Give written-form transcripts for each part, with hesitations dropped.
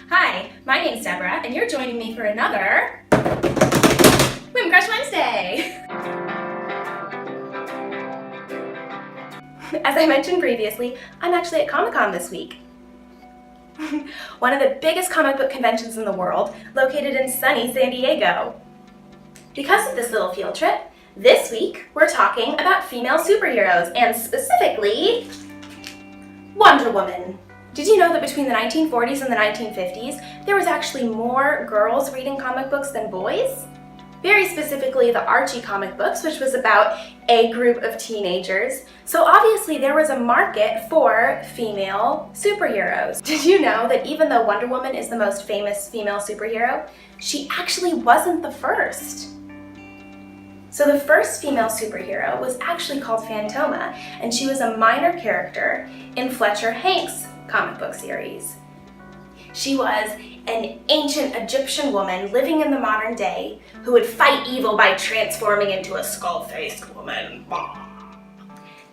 Hi, my name's Deborah, and you're joining me for another Women Crush Wednesday! As I mentioned previously, I'm actually at Comic-Con this week. One of the biggest comic book conventions in the world, located in sunny San Diego. Because of this little field trip, this week we're talking about female superheroes, and specifically, Wonder Woman. Did you know that between the 1940s and the 1950s, there was actually more girls reading comic books than boys? Very specifically, the Archie comic books, which was about a group of teenagers. So obviously there was a market for female superheroes. Did you know that even though Wonder Woman is the most famous female superhero, she actually wasn't the first? So the first female superhero was actually called Phantoma, and she was a minor character in Fletcher Hanks' comic book series. She was an ancient Egyptian woman living in the modern day who would fight evil by transforming into a skull-faced woman.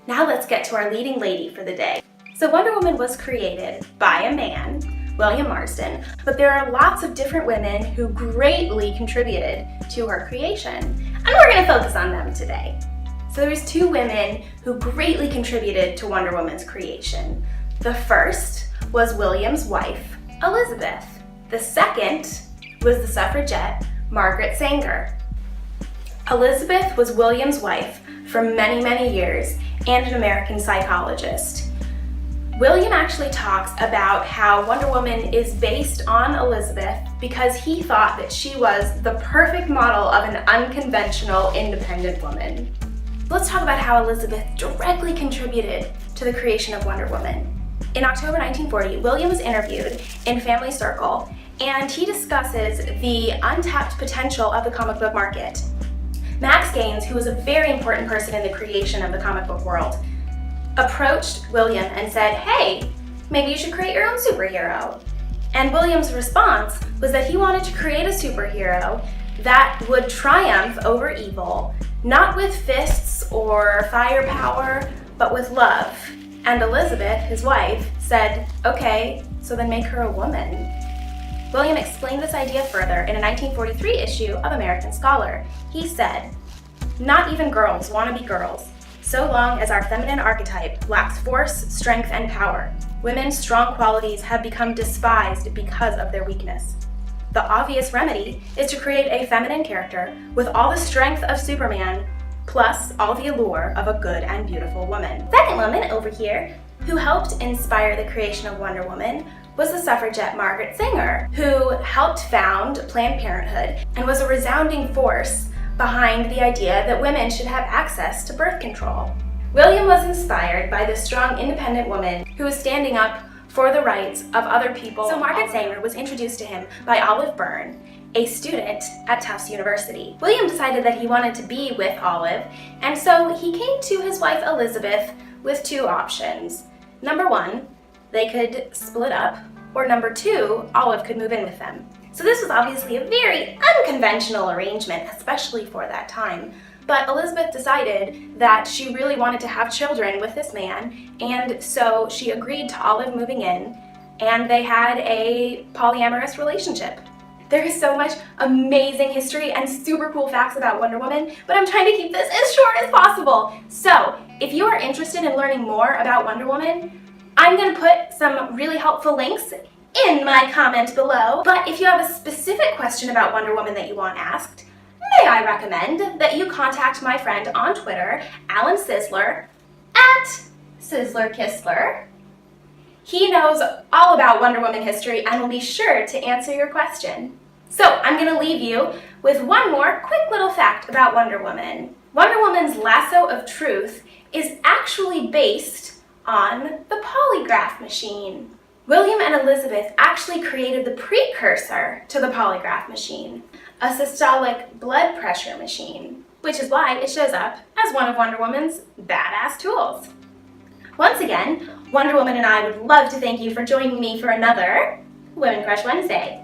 Now let's get to our leading lady for the day. So Wonder Woman was created by a man, William Marston, but there are lots of different women who greatly contributed to her creation, and we're going to focus on them today. So there's two women who greatly contributed to Wonder Woman's creation. The first was William's wife, Elizabeth. The second was the suffragette, Margaret Sanger. Elizabeth was William's wife for many, many years and an American psychologist. William actually talks about how Wonder Woman is based on Elizabeth because he thought that she was the perfect model of an unconventional, independent woman. Let's talk about how Elizabeth directly contributed to the creation of Wonder Woman. In October 1940, William was interviewed in Family Circle, and he discusses the untapped potential of the comic book market. Max Gaines, who was a very important person in the creation of the comic book world, approached William and said, "Hey, maybe you should create your own superhero." And William's response was that he wanted to create a superhero that would triumph over evil, not with fists or firepower, but with love. And Elizabeth, his wife, said, "Okay, so then make her a woman." William explained this idea further in a 1943 issue of American Scholar. He said, "Not even girls want to be girls, so long as our feminine archetype lacks force, strength, and power. Women's strong qualities have become despised because of their weakness. The obvious remedy is to create a feminine character with all the strength of Superman, plus all the allure of a good and beautiful woman." Second woman over here who helped inspire the creation of Wonder Woman was the suffragette Margaret Sanger, who helped found Planned Parenthood and was a resounding force behind the idea that women should have access to birth control. William was inspired by the strong, independent woman who was standing up for the rights of other people. So Margaret Sanger was introduced to him by Olive Byrne, a student at Tufts University. William decided that he wanted to be with Olive, and so he came to his wife Elizabeth with two options. Number one, they could split up, or number two, Olive could move in with them. So this was obviously a very unconventional arrangement, especially for that time. But Elizabeth decided that she really wanted to have children with this man, and so she agreed to Olive moving in, and they had a polyamorous relationship. There is so much amazing history and super cool facts about Wonder Woman, but I'm trying to keep this as short as possible. So if you are interested in learning more about Wonder Woman, I'm going to put some really helpful links in my comment below. But if you have a specific question about Wonder Woman that you want asked, may I recommend that you contact my friend on Twitter, Alan Sizzler, at SizzlerKistler. He knows all about Wonder Woman history and will be sure to answer your question. So I'm going to leave you with one more quick little fact about Wonder Woman. Wonder Woman's lasso of truth is actually based on the polygraph machine. William and Elizabeth actually created the precursor to the polygraph machine, a systolic blood pressure machine, which is why it shows up as one of Wonder Woman's badass tools. Once again, Wonder Woman and I would love to thank you for joining me for another Women Crush Wednesday.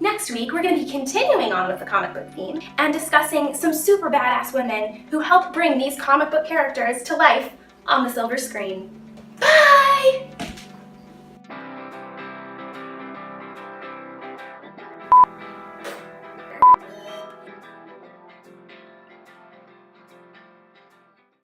Next week, we're going to be continuing on with the comic book theme and discussing some super badass women who help bring these comic book characters to life on the silver screen.